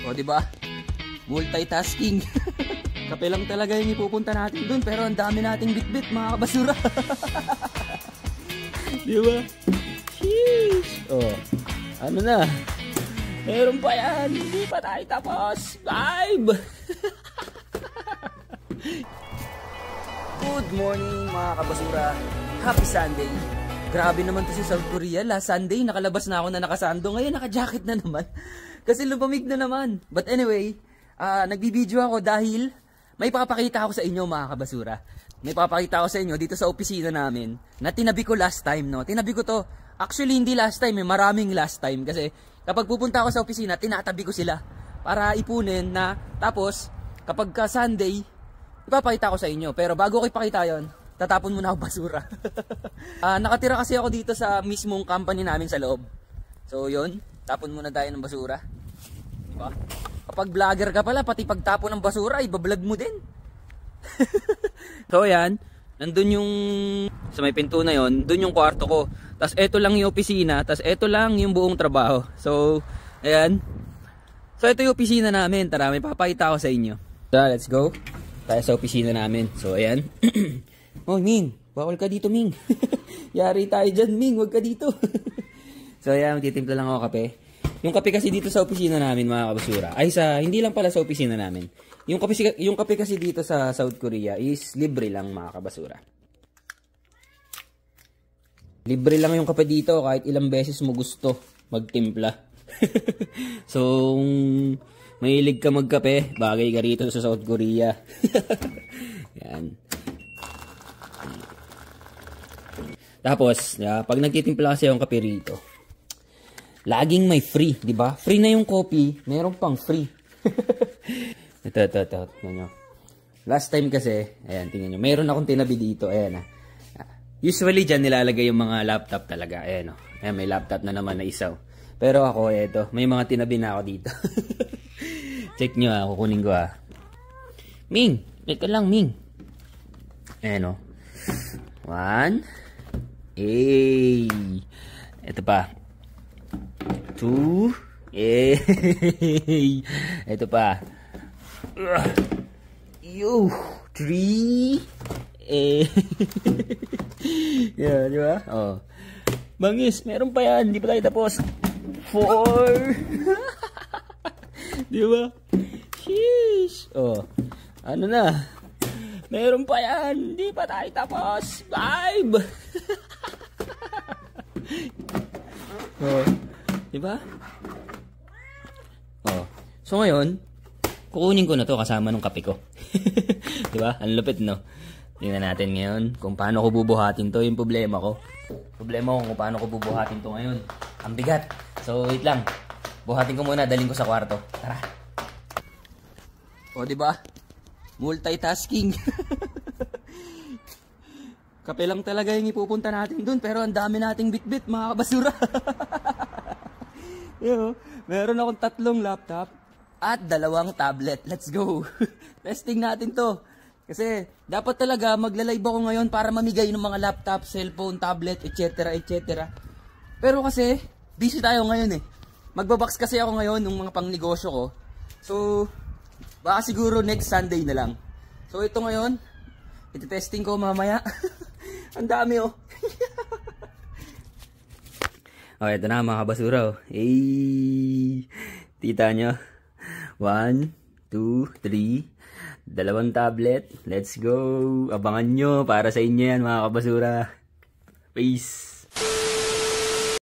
O, di ba? Multitasking. Kape lang talaga yung ipupunta natin dun, pero ang dami nating bitbit, mga kabasura. Di ba? Sheesh. Oh, ano na? Meron pa yan. Hindi pa tayo tapos. Live! Good morning, mga kabasura. Happy Sunday. Grabe naman to si South Korea. Last Sunday, nakalabas na ako na nakasando. Ngayon, naka-jacket na naman. Kasi lumamig na naman. But anyway, nagbibideo ako dahil may papakita ako sa inyo, mga kabasura. May papakita ako sa inyo dito sa opisina namin na tinabi ko last time, no? Tinabi ko to. Actually, hindi last time, maraming last time. Kasi kapag pupunta ako sa opisina, tinatabi ko sila para ipunin na. Tapos, kapag ka Sunday, ipapakita ko sa inyo. Pero bago ko ipakita yon, tatapon muna ako basura. Nakatira kasi ako dito sa mismong company namin sa loob. So, yun. Tapon muna tayo ng basura. Diba? Kapag vlogger ka pala, pati pagtapon ng basura, ibablog mo din. So, yan. Nandun yung, sa may pinto na yon, dun yung kwarto ko. Tapos, eto lang yung opisina. Tapos, eto lang yung buong trabaho. So, ayan. So, ito yung opisina namin. Tara, may papakita ko sa inyo. So, let's go. Tayo sa opisina namin. So, ayan. Oh, Ming. Bawal ka dito, Ming. Yari tayo dyan, Ming. Huwag ka dito. So, ayan. Magtitimpla lang ako kape. Yung kape kasi dito sa opisina namin, mga kabasura. Ay, hindi lang pala sa opisina namin. Yung kape kasi dito sa South Korea is libre lang, mga kabasura. Libre lang yung kape dito kahit ilang beses mo gusto magtimpla. So, mahilig ka magkape, bagay ka rito sa South Korea. Yan. Tapos, pag nagtitimpla kasi yung kape rito, laging may free, di ba? Free na yung coffee, meron pang free. Ito. Tingnan nyo. Last time kasi, ayan, tingnan nyo. Meron akong tinabi dito, ayan. Usually, dyan nilalagay yung mga laptop talaga. Ayan, ayan, may laptop na naman na isaw. Pero ako, eto, may mga tinabi na ako dito. Check nyo, kukunin ko, Ming, wait ka lang, Ming. Ayan, 1. Ito pa. 2. Ito pa. 3. Yeah, di ba? Oh. Bangis, meron pa yan. Hindi pa tayo tapos. 4. Di ba? Sheesh. Oh. Ano na? Meron pa yan. Hindi pa tayo tapos. 5. Oh. Di ba? Oh. So ngayon, kukunin ko na to kasama ng kape ko. Di ba? Ang lupit, no? Tingnan natin ngayon kung paano ko bubuhatin to. Yung problema ko. Problema ko kung paano ko bubuhatin to ngayon. Ang bigat. So, wait lang. Buhatin ko muna. Daling ko sa kwarto. Tara. O, di ba? Multitasking. Kape lang talaga yung ipupunta natin dun. Pero ang dami nating bitbit, mga kabasura. Meron akong 3 laptop at 2 tablet. Let's go. Testing natin to. Kasi dapat talaga magla-live ako ngayon para mamigay ng mga laptop, cellphone, tablet, etc. etc. Pero kasi busy tayo ngayon Magbabox kasi ako ngayon ng mga pangnegosyo ko. So baka siguro next Sunday na lang. So ito ngayon, iti-testing ko mamaya. Ang dami Okay, ito na mga kabasura. Tita nyo. 1, 2, 3. 2 tablet. Let's go. Abangan nyo. Para sa inyo yan mga kabasura. Peace.